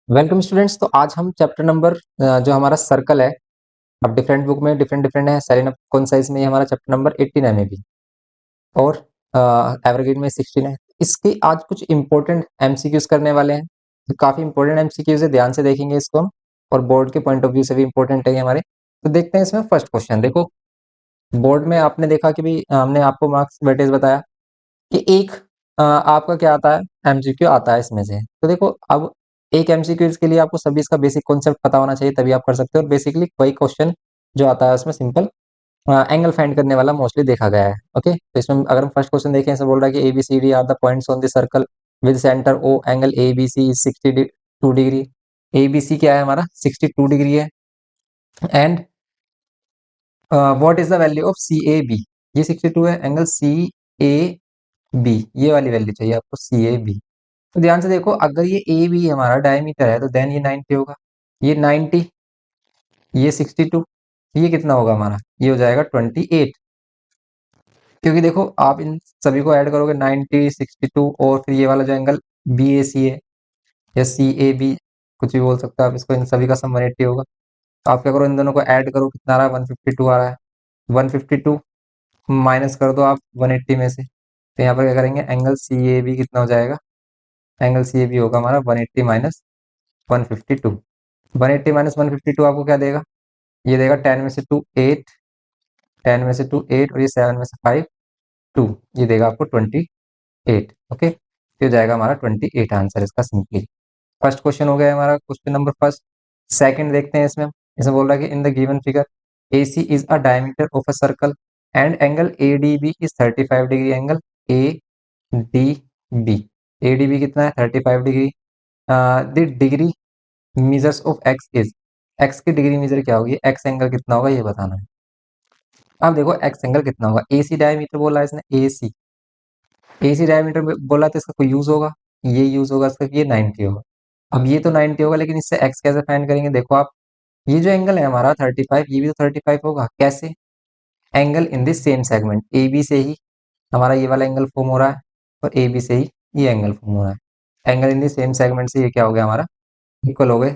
Welcome students. तो आज हम चैप्टर नंबर जो हमारा सर्कल है, अब डिफरेंट बुक में डिफरेंट डिफरेंट है। सेलेन कौन सा इसमें हमारा चैप्टर नंबर 18 है में भी, और एवरग्रीन में 16 है। इसके आज कुछ इंपॉर्टेंट एमसीक्यूज करने वाले हैं। तो काफी इंपॉर्टेंट एमसीक्यूज है, ध्यान से देखेंगे इसको हम, और बोर्ड के पॉइंट ऑफ व्यू से भी इंपॉर्टेंट है ये हमारे। तो देखते हैं इसमें फर्स्ट क्वेश्चन। देखो, बोर्ड में आपने देखा कि भी हमने आपको मार्क्स वेटेज बताया कि एक आपका क्या आता है, एमसीक्यू आता है इसमें से। तो देखो, अब एक एमसीक्यू के लिए आपको सभी इसका बेसिक कॉन्सेप्ट पता होना चाहिए, तभी आप कर सकते हो। और बेसिकली वही क्वेश्चन जो आता है उसमें सिंपल एंगल फाइंड करने वाला मोस्टली देखा गया है। ओके, तो इसमें अगर हम फर्स्ट क्वेश्चन देखें, इसमें बोल रहा है कि A B C D are the points on the circle with centre O, angle A B C is 62 degree. A B C क्या है हमारा, 62 डिग्री है। And what is the value of C A B, ये 62 है। Angle C A B, ये वाली value चाहिए आपको, सी ए बी। तो ध्यान से देखो, अगर ये ए बी हमारा डायमीटर है तो देन ये 90 होगा, ये 90, ये 62, ये कितना होगा हमारा, ये हो जाएगा 28। क्योंकि देखो, आप इन सभी को ऐड करोगे 90, 62, और फिर ये वाला जो एंगल बी ए सी है या सी ए बी, कुछ भी बोल सकते हो आप इसको, इन सभी का सम 180 होगा। तो आप क्या करो, इन दोनों को ऐड करो, कितना आ रहा है, 152 आ रहा है। 152 माइनस कर दो आप 180 में से, तो यहाँ पर क्या करेंगे, एंगल सी ए बी कितना हो जाएगा, एंगल सी ए बी होगा हमारा 180 माइनस 152। 180 माइनस 152 आपको क्या देगा, ये देगा 10 में से 2 8, 10 में से 2 8, और ये 7 में से 5 2, ये देगा आपको 28। ओके, तो ये जाएगा हमारा 28 आंसर इसका सिंपली। फर्स्ट क्वेश्चन हो गया हमारा, क्वेश्चन नंबर फर्स्ट। सेकंड देखते हैं इसमें। इसमें बोल रहा है कि in the given figure A C is a diameter of a circle and angle A D B is 35 degree. Angle A D B, A D B कितना है, 35 degree. The degree measures of X is, X की degree measure क्या होगी, x angle कितना होगा ये बताना है। अब देखो, एक्स एंगल कितना होगा, ए सी डायमीटर बोला है इसने, ए सी डायमीटर बोला तो इसका कोई यूज होगा, ये यूज होगा इसका, ये 90 होगा। अब ये तो 90 होगा, लेकिन इससे एक्स कैसे फाइंड करेंगे, देखो आप, ये जो एंगल है हमारा 35, ये भी तो 35 होगा। कैसे, angle in this same segment, A B से ही हमारा ये वाला एंगल फॉर्म हो रहा है, और ए बी से ही ये एंगल फॉर्म हो रहा है। Angle in this same segment से ये क्या हो गया हमारा, इक्वल हो गए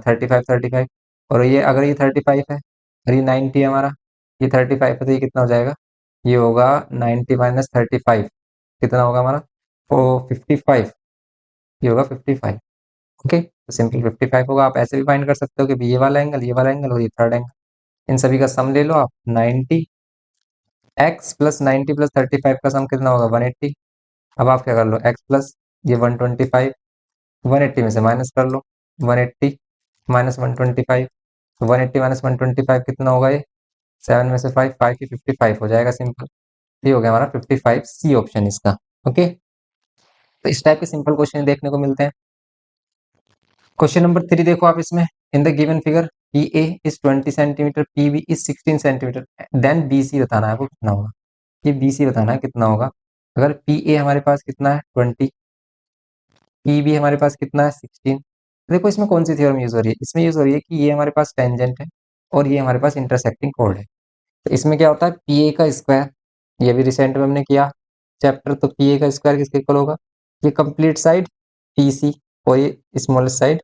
35 35। और ये अगर ये 35 है और ये 90 है हमारा, ये 35 है, तो ये कितना हो जाएगा, ये होगा 90 माइनस 35, कितना होगा हमारा, ओ 55, ये होगा 55। ओके, तो सिंपल 55 होगा। आप ऐसे भी फाइंड कर सकते हो कि ये वाला एंगल, ये वाला एंगल और ये थर्ड एंगल, इन सभी का सम ले लो आप। 90 एक्स प्लस 90 प्लस 35 का सम कितना होगा, 180। अब आप क्या कर लो, एक्स प्लस ये 125, 180 में से माइनस कर लो, 180 माइनस 125, तो 180 माइनस 125 कितना होगा, ये 7 में से 5, 5 की 55 हो जाएगा सिंपल। ये हो गया हमारा 55, सी ऑप्शन इसका। ओके, तो इस टाइप के सिंपल क्वेश्चन देखने को मिलते हैं। क्वेश्चन नंबर 3 देखो आप इसमें, in the given figure P A is 20 centimetre, P B is 16 centimetre, then B C बताना है, वो कितना होगा, ये बी सी बताना है कितना होगा। अगर पी ए हमारे पास कितना है 20, पी बी हमारे पास कितना है 16। देखो, इसमें कौन सी थ्योरम यूज हो रही है, इसमें यूज हो रही है कि ये हमारे पास टेंजेंट है और ये हमारे पास इंटरसेक्टिंग कॉर्ड है। तो इसमें क्या होता है, पी ए का स्क्वायर, ये भी रिसेंट में हमने किया चैप्टर, तो पी ए का स्क्वायर किसके इक्वल होगा, ये कंप्लीट साइड पी सी, और ये स्मॉल साइड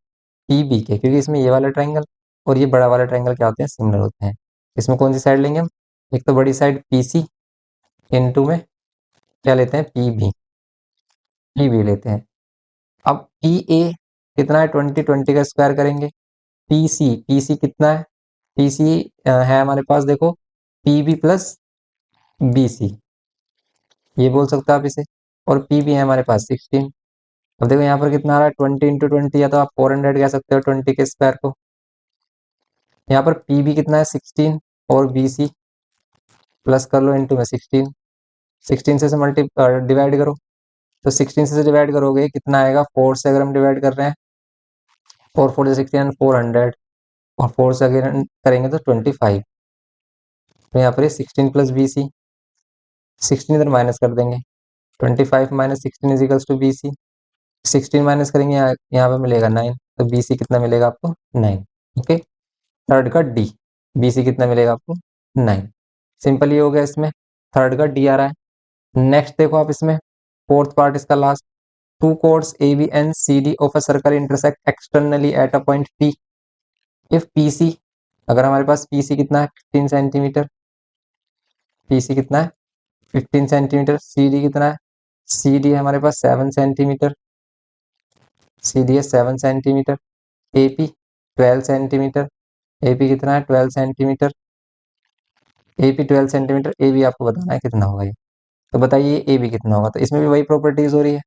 पी बी के, क्योंकि इसमें ये वाला ट्राइंगल और ये बड़ा वाला ट्राइंगल क्या होते हैं, सिमिलर होते हैं। इसमें कौन सी साइड लेंगे हम, एक तो बड़ी साइड पी सी, इनटू में क्या लेते हैं, पी बी, पी बी लेते हैं। अब पी ए कितना है 20, 20 का स्क्वायर करेंगे। पी सी कितना है, पी सी है हमारे पास, देखो P B plus B C, ये बोल सकते हो आप इसे, और पी बी है हमारे पास 16। अब देखो यहाँ पर कितना आ रहा है, 20 इंटू 20, या तो आप 400 कह सकते हो 20 के स्क्वायर को। यहाँ पर पी बी कितना है 16, और बी सी प्लस कर लो इंटू में 16, 16 से मल्टी डिवाइड करो, तो 16 से डिवाइड करोगे कितना आएगा, 4 से अगर हम डिवाइड कर रहे हैं, 4 4 16, 400, और 4 से अगर करेंगे तो 25। तो यहाँ पर ये 16 प्लस बी सी, 16 इधर माइनस कर देंगे, 25 minus 16 is equals to B C, 16 minus करेंगे, यहाँ पे मिलेगा 9, तो बी सी कितना मिलेगा आपको, 9। ओके, थर्ड का डी, बी सी कितना मिलेगा आपको, 9। सिंपल ये हो गया, इसमें थर्ड का डी आ रहा है। नेक्स्ट देखो आप इसमें, फोर्थ पार्ट इसका last, two chords AB and CD of a circle intersect externally at a point P. If PC, अगर हमारे पास PC कितना है 15 सेंटीमीटर, PC कितना है 15 सेंटीमीटर, CD कितना है, CD है हमारे पास 7 सेंटीमीटर, CD है 7 सेंटीमीटर, AP 12 सेंटीमीटर, AP कितना है 12 सेंटीमीटर, AP 12 सेंटीमीटर, AB आपको बताना है कितना होगा ये। तो बताइए AB कितना होगा, तो इसमें भी वही प्रॉपर्टीज हो रही है।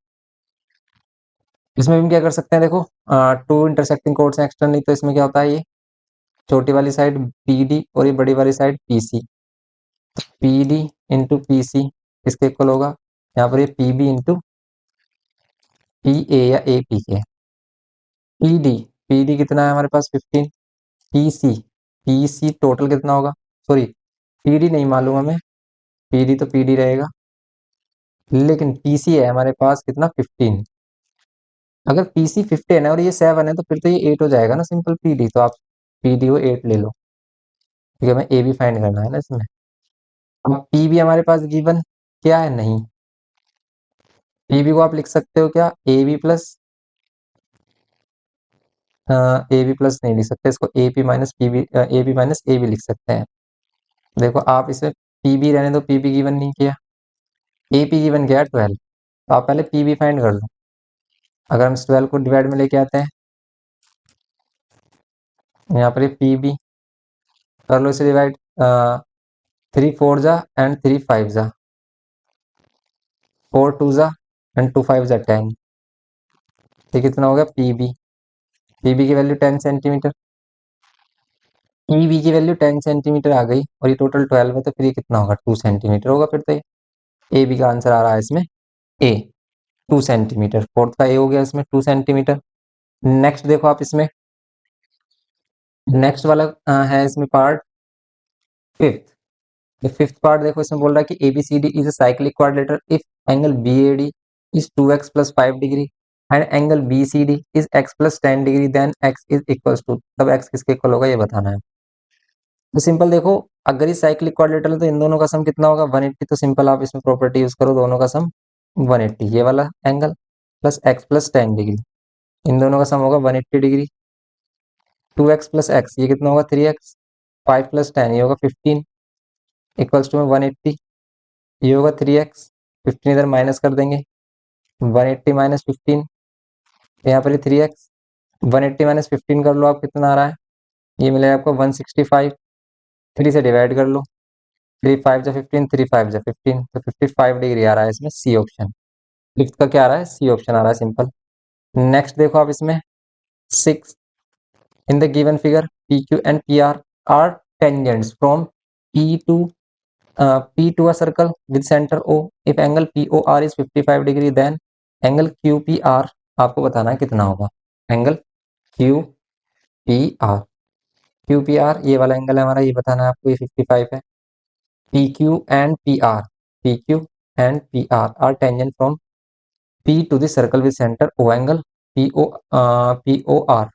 इसमें भी हम क्या कर सकते हैं, देखो टू इंटरसेक्टिंग कोड्स हैं एक्सटर्नली, तो इसमें क्या होता है, ये छोटी वाली साइड PD और ये बड़ी वाली side PC, PD into PC किसके इक्वल होगा, यहाँ पर ये PB इंटू PA या APK। PD कितना है हमारे पास 15, PC टोटल कितना होगा, सॉरी PD नहीं मालूम हमें, PD तो PD रहेगा, लेकिन PC है हमारे पास कितना 15। अगर PC 15 है और ये 7 है तो फिर तो ये 8 हो जाएगा ना सिंपल PD, तो आप PD को 8 ले लो, क्योंकि हमें AB फाइंड करना है ना इसमें। अब PB हमारे पास गिवन क्या है, नहीं, PB को आप लिख सकते हो क्या ए बी प्लस नहीं लिख सकते, इसको AP minus PB, AB minus AB लिख सकते हैं। देखो आप इसमें PB रहने दो, PB गिवन नहीं किया, AP गिवन किया 12, तो आप पहले PB फाइंड कर लो। अगर हम इस 12 को डिवाइड में लेके आते हैं, यहाँ पर ये PB कर लो इसे डिवाइड, 3 4 जा एंड 3 5 जा, 4 2 जा एंड 2 5 जा 10, ये कितना हो गया PB की वैल्यू 10 सेंटीमीटर, PB की वैल्यू 10 सेंटीमीटर आ गई और ये टोटल 12 है, तो फिर ये कितना होगा 2 सेंटीमीटर होगा, फिर तो ये AB का आंसर आ रहा है इसमें A 2 सेंटीमीटर, फोर्थ का A हो गया इसमें 2 सेंटीमीटर। नेक्स्ट देखो आप इसमें, नेक्स्ट वाला है इसमें पार्ट फिफ्थ, फिफ्थ पार्ट देखो, इसमें बोल रहा है कि ABCD is a cyclic quadrilateral if angle BAD is 2x plus 5 degree and angle BCD is x plus 10 degree, then x is equals to, तब x किसके इक्वल होगा ये बताना है। तो सिंपल देखो, अगर ये साइक्लिक क्वाड्रिलेटरल है तो इन दोनों का सम कितना होगा 180, तो सिंपल आप इसमें प्रॉपर्टी यूज करो, दोनों का सम 180, ये वाला angle plus x plus 10 degree, इन दोनों का सम होगा 180 डिग्री, 2x प्लस x ये कितना होगा 3x, 5 प्लस 10 ये होगा 15 इक्वल्स टू में 180, ये होगा 3x, 15 इधर माइनस कर देंगे, 180 माइनस 15, यहाँ पर ये 3x, 180 माइनस 15 कर लो आप, कितना आ रहा है, ये मिलेगा आपको 165, 3 से डिवाइड कर लो, 3 5 जा 15, 3 5 जा 15, तो 55 डिग्री आ रहा है इसमें सी ऑप्शन, फिफ्थ का क्या आ रहा है सी ऑप्शन आ रहा है सिंपल। नेक्स्ट देखो आप इसमें 6, in the given figure PQ and PR are tangents from P to a circle with center O. If angle POR is 55 degree, then angle QPR आपको बताना है कितना होगा, एंगल QPR, QPR ये वाला एंगल है हमारा, ये बताना है आपको, ये 55 है। PQ and PR, PQ and PR are tangent from P to the circle with center O, angle POR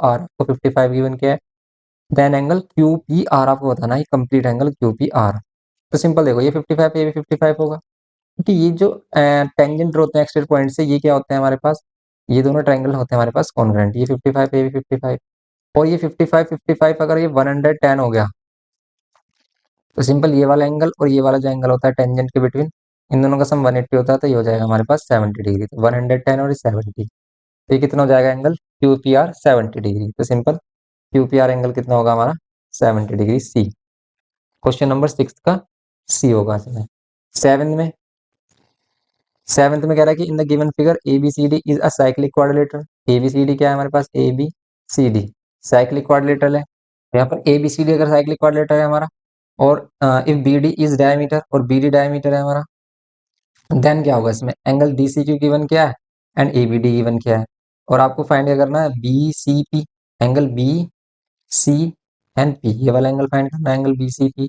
आपको 55 गिवन किया है, देन एंगल QPR आपको बताना है कंप्लीट एंगल QPR। तो सिंपल देखो, ये 55 ये भी 55 होगा, क्योंकि ये जो टेंजेंट होते हैं एक्सट्रीम पॉइंट से, ये क्या होते हैं हमारे पास, ये दोनों ट्रायंगल होते हैं हमारे पास कॉन्ग्रुएंट, ये 55 ये भी 55 और ये 55 अगर ये 110 हो गया, तो सिंपल ये वाला एंगल और ये वाला जो एंगल होता है टेंजेंट के बिटवीन, इन दोनों का सम 180 होता है, तो ये हो जाएगा हमारे पास 70 डिग्री, तो 110 और 70, तो ये कितना हो जाएगा एंगल QPR 70 डिग्री, तो सिंपल QPR एंगल कितना होगा हमारा 70 डिग्री सी, क्वेश्चन नंबर 6 का सी होगा इसमें। सेवेंथ में कह रहा है कि in the given figure ABCD is a cyclic quadrilateral, ABCD क्या है हमारे पास ABCD साइक्लिक क्वाड्रिलेटरल है, तो यहाँ पर ABCD अगर साइक्लिक क्वाड्रिलेटरल है हमारा, और इफ BD इज डायमीटर और BD डायमीटर है हमारा, देन क्या होगा इसमें एंगल DCQ गिवन क्या है एंड ABD गिवन क्या है, और आपको फाइंड करना है BCP, angle BC and P, ये वाला एंगल फाइंड करना है angle BCP,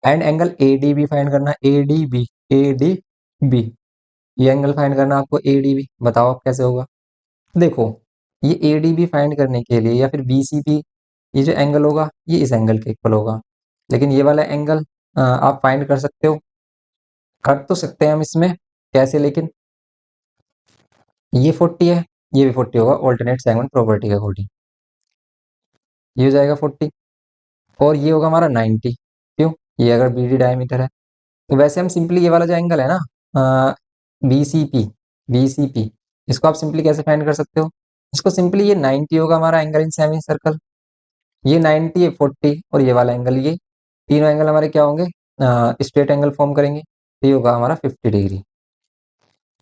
and angle ADB find करना है ADB, ये एंगल फाइंड करना है आपको ADB, बताओ आप कैसे होगा। देखो ये ADB फाइंड करने के लिए या फिर BCP, ये जो एंगल होगा ये इस एंगल के इक्वल होगा, लेकिन ये वाला एंगल आप फाइंड कर सकते हो, कर तो सकते हैं हम इसमें कैसे, लेकिन ये 40 है, ये भी 40 होगा ऑल्टरनेट सेगमेंट प्रॉपर्टी के अकॉर्डिंग। ये हो जाएगा 40 और ये होगा हमारा 90। क्यों? ये अगर बी डी डायमीटर है तो वैसे हम सिंपली ये वाला जो एंगल है ना B C P, B C P, इसको आप सिंपली कैसे फाइंड कर सकते हो? इसको सिंपली ये 90 होगा हमारा एंगल इन सेमी सर्कल, ये 90 है 40 और ये वाला एंगल, ये तीनों एंगल हमारे क्या होंगे? स्ट्रेट एंगल फॉर्म करेंगे, तो ये होगा हमारा 50 डिग्री,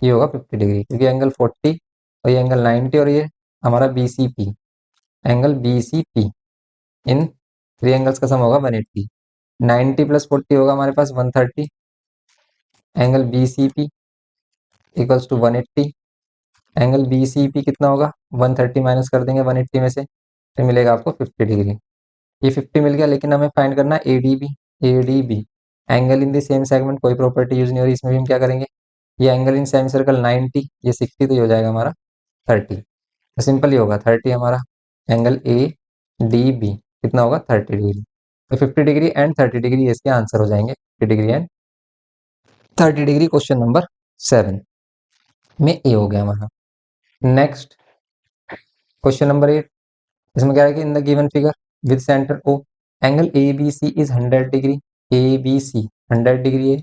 ये होगा 50 डिग्री क्योंकि एंगल 40 और ये एंगल 90 और ये हमारा B C P, angle B C P, in three angles का सम होगा 180। 90 प्लस 40 होगा हमारे पास 130, angle B C P equals to 180, angle B C P कितना होगा? 130 माइनस कर देंगे 180 में से, फिर मिलेगा आपको 50 डिग्री। ये 50 मिल गया, लेकिन हमें फाइंड करना है A D B, A D B angle in the same segment, कोई प्रॉपर्टी यूज नहीं हो रही इसमें भी हम क्या करेंगे? ये एंगल इन सेमी सर्कल 90, ये 60, तो ये हो जाएगा हमारा 30, तो सिंपल ही होगा 30 हमारा एंगल ए डी बी कितना होगा? 30 डिग्री। तो 50 डिग्री एंड 30 डिग्री इसके आंसर हो जाएंगे, 50 degree and 30 degree question number 7 में ए हो गया हमारा। नेक्स्ट क्वेश्चन नंबर 8, इसमें क्या है कि in the given figure with centre O angle A B C is 100 degree, A B C 100 degree है,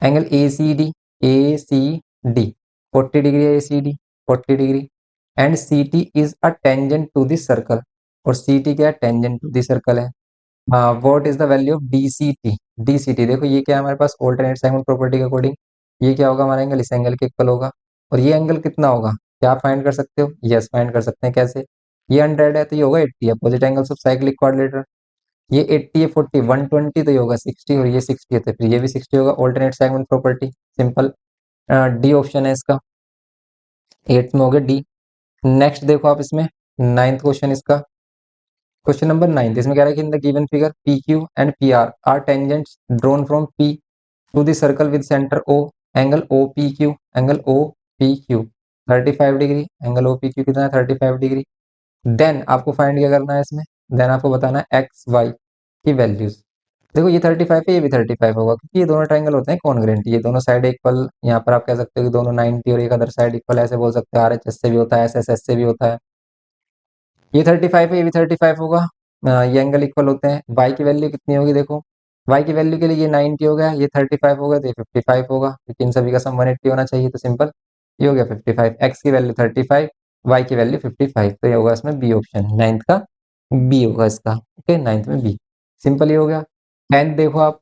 angle A C D, A C D 40 degree है, A C D 40 degree, and C T is a tangent to this circle, और C T क्या है? Tangent to this circle है। What is the value of D C T, D C T देखो ये क्या है हमारे पास ऑल्टरनेट सेगमेंट प्रॉपर्टी के अकॉर्डिंग, ये क्या होगा हमारा एंगल? इस एंगल के इक्वल होगा, और ये एंगल कितना होगा? क्या आप फाइंड कर सकते हो? यस फाइंड कर सकते हैं। कैसे? ये 100 है तो ये होगा 80, opposite angles of cyclic quadrilateral, ये 80 है 40 120 तो ये होगा 60, और ये 60 है तो फिर ये भी 60 होगा, alternate segment property simple. D option है इसका, 8 में हो गया डी। नेक्स्ट देखो आप इसमें नाइन्थ क्वेश्चन इसका, क्वेश्चन नंबर 9, इसमें कह रहा है कि in the given figure P Q and P R tangents drawn from P to the circle with centre O, angle O P Q, angle O P Q 35 degree, angle O P Q कितना है? 35 degree. Then आपको find क्या करना है इसमें? Then आपको बताना है एक्स वाई की वैल्यूज। देखो ये 35 है, ये भी 35 होगा क्योंकि ये दोनों ट्रायंगल होते हैं कॉन्ग्रेंट, ये दोनों साइड इक्वल, यहाँ पर आप कह सकते हो कि दोनों 90 और एक अदर साइड इक्वल, ऐसे बोल सकते हो आर एच एस से भी होता है, एस एस एस से भी होता है। ये 35 है, ये भी 35 होगा, ये एंगल इक्वल होते हैं। वाई की वैल्यू कितनी होगी? देखो वाई की वैल्यू के लिए ये 90 हो गया, ये 35 होगा, तो ये 55 होगा क्योंकि इन सभी का सम 180 होना चाहिए, तो सिंपल ये हो गया 55। एक्स की वैल्यू 35, वाई की वैल्यू 55, तो ये होगा इसमें बी ऑप्शन, नाइन्थ का बी होगा इसका। ओके, नाइन्थ में बी, सिंपल ये हो गया। टेंथ देखो आप,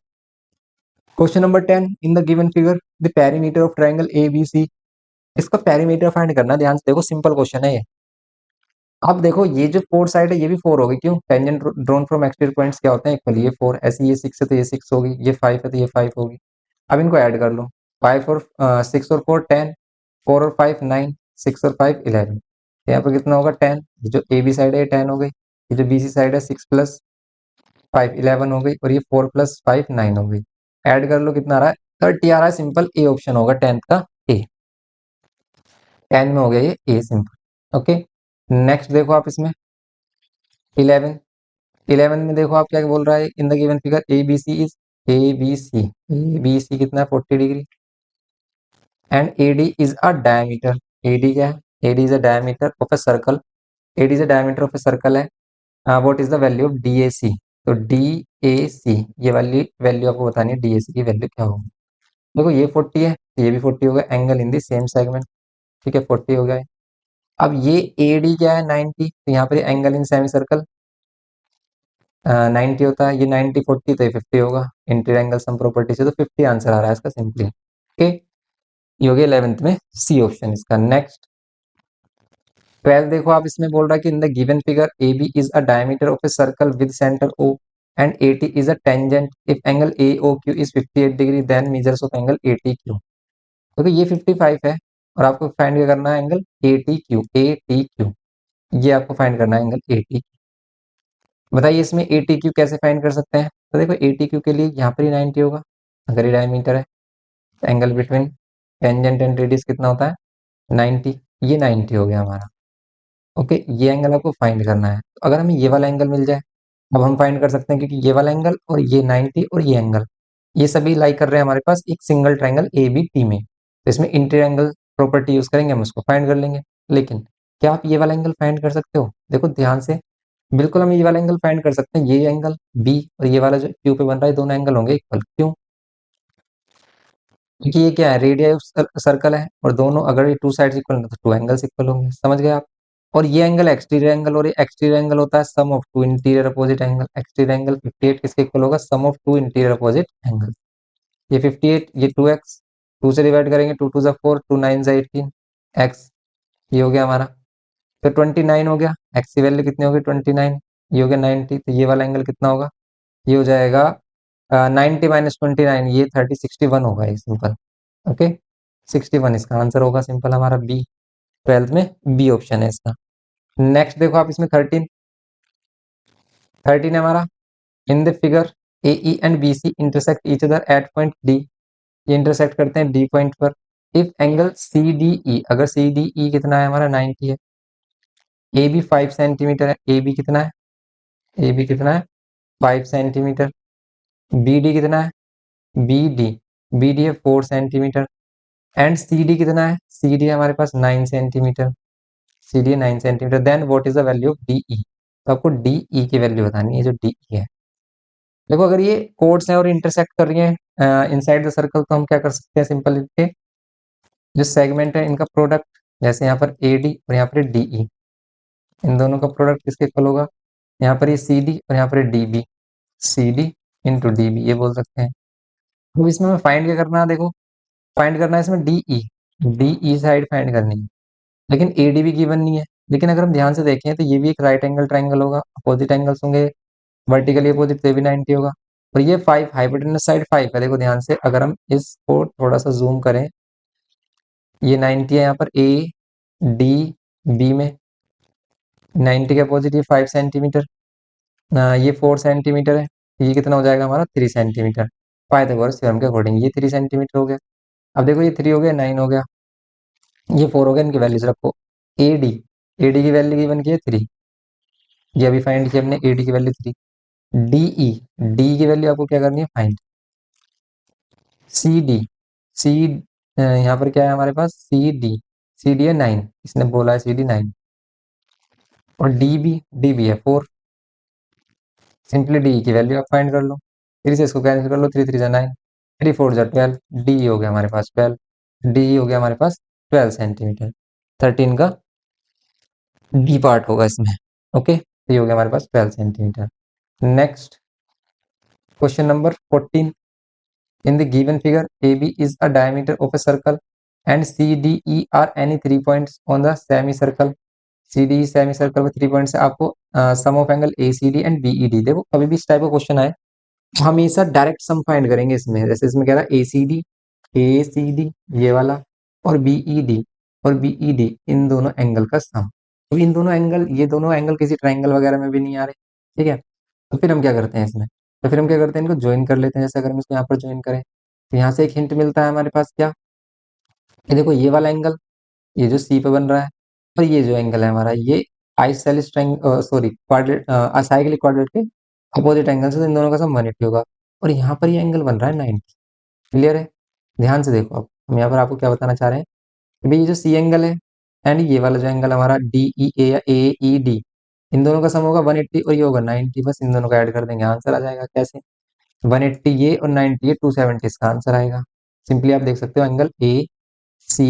question number 10, in the given figure the perimeter of triangle A B C, इसका पेरीमीटर फाइंड करना है, ध्यान से देखो सिंपल क्वेश्चन है ये। अब देखो ये जो फोर साइड है ये भी 4 होगी, क्यों? Tangent drawn from exterior points क्या होते हैं? इक्वल, ये 4, ऐसे ये 6 है तो ये 6 होगी, ये 5 है तो ये 5 होगी। अब इनको ऐड कर लो, 5 और 6 और 4 10, 4 और 5 9, 6 और 5 11, यहाँ पर कितना होगा? 10। ये जो ए बी साइड है ये 10 हो गई, ये जो बी सी साइड है 6 प्लस 5 11 हो गई, और ये 4 प्लस 5 9 हो गई। ऐड कर लो, कितना आ रहा है? 30 आ रहा है, सिंपल ए ऑप्शन होगा 10th का ए, 10 में हो गया ये ए सिंपल। ओके, नेक्स्ट देखो आप इसमें 11, 11 में देखो आप क्या बोल रहा है, in the given figure A B C is, A B C, A B C कितना है? 40 degree, and A D is a diameter, A D क्या है? A D is a diameter of a circle, A D is a diameter of a circle है। What is the value of D A C, तो D A सी ये वाली value आपको बतानी है, D A सी की वैल्यू क्या होगी। देखो ये 40 है, ये भी 40 होगा, angle in the same segment, ठीक है 40 हो गया है। अब ये ए डी क्या है? 90, तो यहाँ पर एंगल इन सेमी सर्कल 90 होता है, ये 90 40 तो ये 50 होगा, इंटीरियर एंगल सम प्रॉपर्टी से, तो 50 आंसर आ रहा है इसका सिंपली। ओके, ये हो गया 11th में सी ऑप्शन इसका। नेक्स्ट 12 देखो आप, इसमें बोल रहा है कि in the given figure A B is a diameter of a circle with centre O and A T is a tangent if angle A O Q is 58 degree then measures of angle A T Q. देखो ये 55 है और आपको find करना है angle A T Q, A T Q, ये आपको find करना है एंगल ए टी। बताइए इसमें ए टी क्यू कैसे फाइंड कर सकते हैं? तो देखो ए टी क्यू के लिए यहाँ पर ही 90 होगा, अगर ये डायमीटर है, angle between tangent and radius कितना होता है? 90, ये 90 हो गया हमारा। ओके, ये एंगल आपको फाइंड करना है, तो अगर हमें ये वाला एंगल मिल जाए, अब हम फाइंड कर सकते हैं क्योंकि ये वाला एंगल और ये 90 और ये एंगल, ये सभी लाई कर रहे हैं हमारे पास एक single triangle A B T में, तो इसमें इंटीरियर एंगल प्रॉपर्टी यूज करेंगे, हम उसको फाइंड कर लेंगे। लेकिन क्या आप ये वाला एंगल फाइंड कर सकते हो? देखो ध्यान से, बिल्कुल हम ये वाला एंगल फाइंड कर सकते हैं। ये एंगल बी और ये वाला जो क्यू पे बन रहा है, दोनों एंगल होंगे इक्वल। क्यों? क्योंकि ये क्या है, रेडियस ऑफ सर्कल है, और दोनों अगर ये टू साइड्स इक्वल है तो टू एंगल्स इक्वल होंगे। समझ गए आप? और ये एंगल एक्सटीरियर एंगल, और ये एक्सटीरियर एंगल होता है sum of two interior opposite angle. Exterior angle 58 किसके इक्वल होगा? Sum of two interior opposite angle. ये 58, ये 2x, 2 से डिवाइड करेंगे, 2 2 4, 2 9 18, x ये हो गया हमारा। तो 29 हो गया। x की वैल्यू कितनी होगी? 29। ये हो गया 90। तो ये वाला एंगल कितना होगा? ये हो जाएगा 90 माइनस 29, ये 30, 61 होगा ये सिंपल। ओके, 61 इसका आंसर होगा सिंपल हमारा बी। 12th में बी ऑप्शन है इसका। नेक्स्ट देखो आप इसमें 13, 13 है हमारा। In the figure A E and B C intersect each other at point D. ये इंटरसेक्ट करते हैं डी पॉइंट पर। If angle C D E, अगर सी डी ई कितना है हमारा? 90 है। ए बी 5 सेंटीमीटर है। ए बी कितना है? ए बी कितना है? 5 सेंटीमीटर। बी डी कितना है? बी डी, बी डी है 4 सेंटीमीटर। एंड सी डी कितना है? सी डी हमारे पास 9 सेंटीमीटर। सी डी है 9 centimetre. Then what is the value of D E? तो आपको डी ई की वैल्यू बतानी है, जो डी ई है। देखो अगर ये कोड्स हैं और इंटरसेक्ट कर रही हैं इनसाइड द सर्कल, तो हम क्या कर सकते हैं? सिंपल इनके जो सेगमेंट है इनका प्रोडक्ट, जैसे यहाँ पर ए डी और यहाँ पर डी ई, इन दोनों का प्रोडक्ट किसके इक्वल होगा? यहाँ पर ये सी डी और यहाँ पर D B, C D into D B, ये बोल सकते हैं। तो इसमें हमें फाइंड क्या करना है? देखो फाइंड करना है इसमें D E, D E side find करनी है। लेकिन ए डी भी गिवन नहीं है। लेकिन अगर हम ध्यान से देखें तो ये भी एक राइट एंगल ट्राइंगल होगा, अपोजिट एंगल्स होंगे, वर्टिकली अपोजिट तो ये भी 90 होगा। और ये 5 हाइपोटेनस साइड 5 है। देखो ध्यान से, अगर हम इसको थोड़ा सा जूम करें, ये 90 है यहाँ पर ए डी बी में, 90 के अपोजिट ये 5 सेंटीमीटर, ये 4 सेंटीमीटर है। ये कितना हो जाएगा हमारा? 3 सेंटीमीटर। पाइथागोरस थ्योरम के अकॉर्डिंग ये 3 सेंटीमीटर हो गया। अब देखो ये 3 हो गया, 9 हो गया, ये 4 हो गया। इनकी वैल्यूज रखो। ए डी, ए डी की वैल्यू गिवन की है 3, ये अभी फाइंड किया हमने, ए डी की वैल्यू 3। डी ई, डी की वैल्यू आपको क्या करनी है? फाइंड। सी डी, सी यहाँ पर क्या है हमारे पास? सी डी, सी डी है 9, इसने बोला है सी डी 9। और डी बी है 4। सिंपली डी की वैल्यू आप फाइंड कर लो, 3 से इसको कैंसिल कर लो, 3 3 जा 9, 3 4 जा 12, डी हो गया हमारे पास 12, डी हो गया हमारे पास 12 सेंटीमीटर। 13 का डी पार्ट होगा इसमें। ओके, तो ये हो गया हमारे पास 12 centimetre. Next question number 14। In the given figure, AB is a diameter of a circle and CDE are any 3 points on the semicircle. CDE semicircle में 3 points है। आपको sum of angle ACD and BED। देखो कभी भी इस type का question आए, हमेशा डायरेक्ट सम फाइंड करेंगे इसमें। जैसे इसमें कह रहा है ACD ये वाला, और BED और BED, इन दोनों एंगल का सम। तो इन दोनों एंगल, ये दोनों एंगल किसी ट्राइंगल वगैरह में भी नहीं आ रहे, ठीक है। तो फिर हम क्या करते हैं इसमें? तो फिर हम क्या करते हैं, इनको ज्वाइन कर लेते हैं। जैसे अगर हम इसको यहाँ पर ज्वाइन करें, तो यहाँ से एक हिंट मिलता है हमारे पास क्या? ये देखो ये वाला एंगल, ये जो सी पे बन रहा है, और ये जो एंगल है हमारा, ये isosceles triangle, sorry quadrate, a cyclic quadrate के अपोजिट एंगल से, तो इन दोनों का सम 180 होगा। और यहाँ पर ये एंगल बन रहा है 90। क्लियर है? ध्यान से देखो, अब हम यहाँ पर आपको क्या बताना चाह रहे हैं कि भाई ये जो सी एंगल है एंड ये वाला जो एंगल हमारा डी ई ए या ए ई डी, इन दोनों का सम होगा 180 और ये होगा 90। बस इन दोनों को ऐड कर देंगे, आंसर आ जाएगा। कैसे? 180 ये और 90 ये, 270 इसका आंसर आएगा। सिंपली आप देख सकते हो angle A C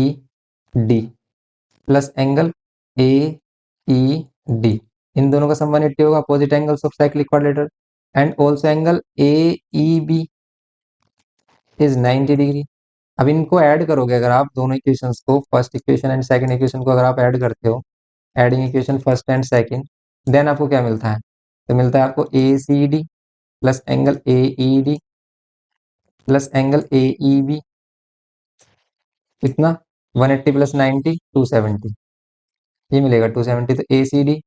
D plus angle A E D, इन दोनों का सम 180 होगा, opposite angles of cyclic quadrilateral. And also angle A E B is 90 degree. अब इनको ऐड करोगे अगर आप दोनों इक्वेशंस को, first equation and second equation को अगर आप ऐड करते हो, adding equation first and second, then आपको क्या मिलता है? तो मिलता है आपको A C D plus angle A E D plus angle A E B, कितना? 180 प्लस 90, 270, ये मिलेगा 270। तो ए सी डी,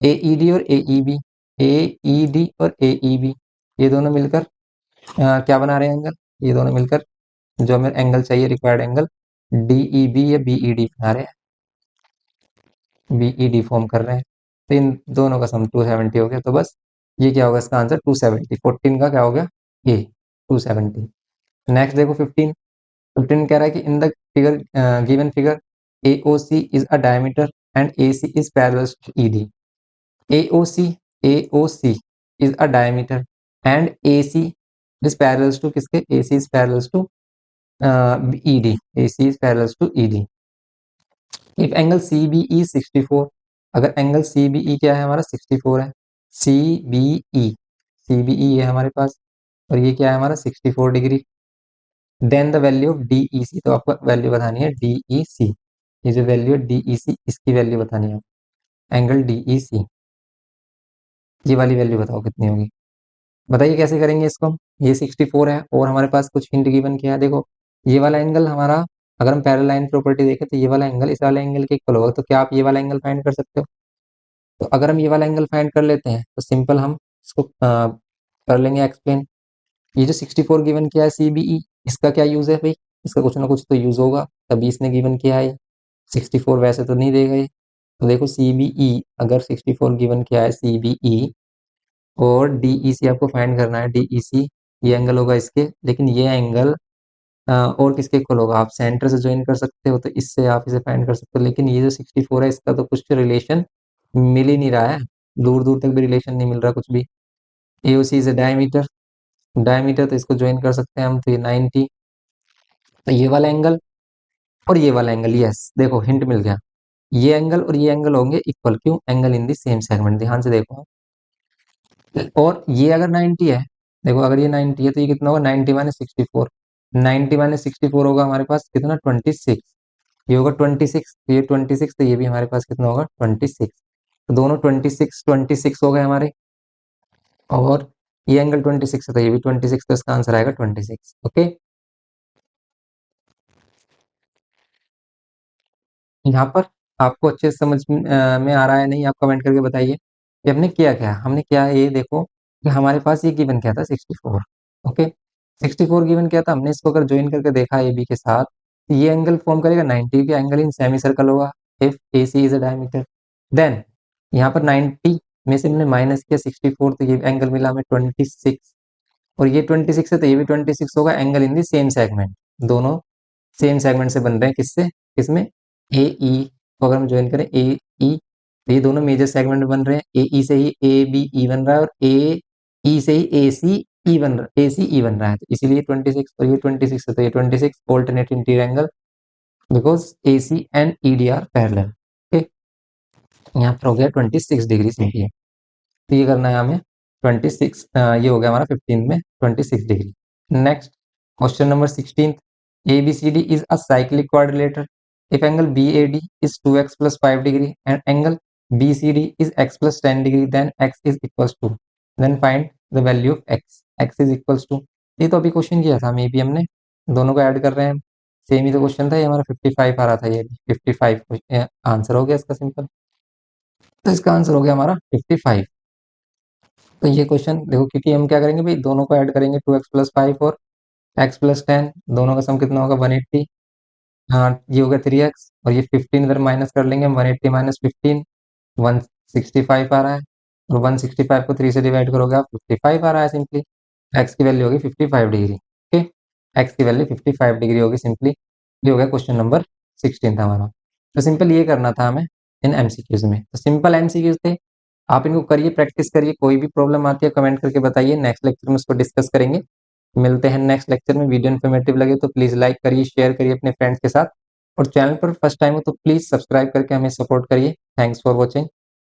ए ई डी और ए ई बी, ए ई डी और ए ई बी, ये दोनों मिलकर क्या बना रहे हैं एंगल? ये दोनों मिलकर जो हमें एंगल चाहिए, required angle D E B या बी ई डी बना रहे हैं, बी ई डी फॉर्म कर रहे हैं। तो इन दोनों का सम 270 हो गया। तो बस ये क्या होगा इसका आंसर? 270। 14 का क्या हो गया? ए 270। नेक्स्ट देखो 15। 15 कह रहा है कि in the figure given figure AOC is a diameter and AC is parallel to ED. AOC is a diameter and AC is parallel to किसके? AC is parallel to ED. AC is parallel to ED. If angle CBE 64, अगर angle CBE क्या है हमारा? 64 है. CBE है हमारे पास और ये क्या है हमारा? 64 degree. Then the value of DEC, तो आपको वैल्यू बतानी है DEC. ये जो वैल्यू है DEC, इसकी वैल्यू बतानी है. एंगल DEC, ये वाली वैल्यू बताओ कितनी होगी. बताइए कैसे करेंगे इसको. ये 64 है और हमारे पास कुछ हिंट गिवन किया है. देखो ये वाला एंगल हमारा, अगर हम पैरेलल लाइन प्रॉपर्टी देखें तो ये वाला एंगल इस वाले एंगल के इक्वल होगा. तो क्या आप ये वाला एंगल फाइंड कर सकते हो? तो अगर हम ये वाला एंगल फाइंड कर लेते हैं तो सिंपल हम इसको कर लेंगे एक्सप्लेन. ये जो 64 गिवन किया है CBE, इसका क्या यूज है भाई? इसका कुछ ना कुछ तो यूज होगा, तभी इसने गिवन किया है. 64 वैसे तो नहीं देगा ये. तो देखो CBE, अगर 64 गिवन किया है CBE और DEC आपको फाइंड करना है. DEC ये एंगल होगा इसके, लेकिन ये एंगल और किसके इक्वल होगा? आप सेंटर से ज्वाइन कर सकते हो तो इससे आप इसे फाइंड कर सकते हो. लेकिन ये जो 64 है इसका तो कुछ रिलेशन मिल ही नहीं रहा है, दूर दूर तक भी रिलेशन नहीं मिल रहा कुछ भी. AOC इज डायमीटर, डायमीटर तो इसको ज्वाइन कर सकते हैं हम. तो ये 90, तो ये वाला एंगल और ये वाला एंगल, यस देखो हिंट मिल गया. ये एंगल और ये एंगल होंगे इक्वल. क्यों? Angle in the same segment. ध्यान से देखो. और ये अगर 90 है, देखो अगर ये 90 है तो ये कितना होगा? 90 माइनस 64. 90 माइनस 64 होगा हमारे पास कितना? 26. ये होगा 26, तो ये 26, तो ये भी हमारे पास कितना होगा? 26. तो दोनों 26 हो गए हमारे. और ये एंगल 26 है तो ये भी 26, तो इसका आंसर आएगा 26. ओके. यहाँ पर आपको अच्छे से समझ में आ रहा है नहीं? आप कमेंट करके बताइए कि हमने किया क्या. हमने क्या ये देखो कि हमारे पास ये गिवन क्या था? 64. ओके. 64 गिवन क्या था? हमने इसको अगर ज्वाइन करके देखा AB के साथ तो ये एंगल फॉर्म करेगा 90 के एंगल इन सेमी सर्कल होगा if AC is a diameter. Then यहाँ पर 90 में से हमने माइनस किया 64, तो ये एंगल मिला हमें 26. और ये 26 है तो ये भी 26 होगा. Angle in the same segment, दोनों सेम सेगमेंट से बन रहे हैं. किससे? किसमें? AE को अगर हम ज्वाइन करें AE, तो ये दोनों मेजर सेगमेंट में बन रहे हैं. AE से ही ABE बन रहा है और AE से ही ACE बन रहा है. तो इसीलिए 26 और ये 26 है तो ये 26 alternate interior angle because AC and ED are parallel. Okay. यहाँ पर हो गया 26 डिग्री सिंपली. तो ये करना है हमें 26, ये हो गया हमारा 15 में 26 degree. Next question number 16. ABCD is a cyclic quadrilateral. If angle BAD is 2x plus 5 degree and angle BCD is x plus 10 degree, then x is equals to, then find the value of x. x is equals to, ये तो अभी question किया था may be हमने, दोनों को add कर रहे हैं. सेम ही तो क्वेश्चन था. ये हमारा 55 आ रहा था. ये 55 आंसर हो गया इसका सिंपल. तो इसका आंसर हो गया हमारा 55. तो ये क्वेश्चन देखो, क्योंकि हम क्या करेंगे भाई, दोनों को ऐड करेंगे 2x प्लस 5 और x प्लस 10, दोनों का सम कितना होगा? 180. हाँ ये हो गया 3x और ये 15 इधर माइनस कर लेंगे हम. 180 माइनस 15 165 आ रहा है और 165 को 3 से डिवाइड करोगे आप 55 आ रहा है सिंपली. x की वैल्यू होगी 55 डिग्री. ओके. x की वैल्यू 55 डिग्री होगी सिंपली. ये हो गया क्वेश्चन नंबर 16 था हमारा. तो सिंपल ये करना था हमें इन MCQs में. तो सिंपल MCQs थे. आप इनको करिए, प्रैक्टिस करिए. कोई भी प्रॉब्लम आती है कमेंट करके बताइए. नेक्स्ट लेक्चर में उसको डिस्कस करेंगे. मिलते हैं नेक्स्ट लेक्चर में. वीडियो इन्फॉर्मेटिव लगे तो प्लीज लाइक करिए, शेयर करिए अपने फ्रेंड्स के साथ. और चैनल पर फर्स्ट टाइम हो तो प्लीज सब्सक्राइब करके हमें सपोर्ट करिए. Thanks for watching.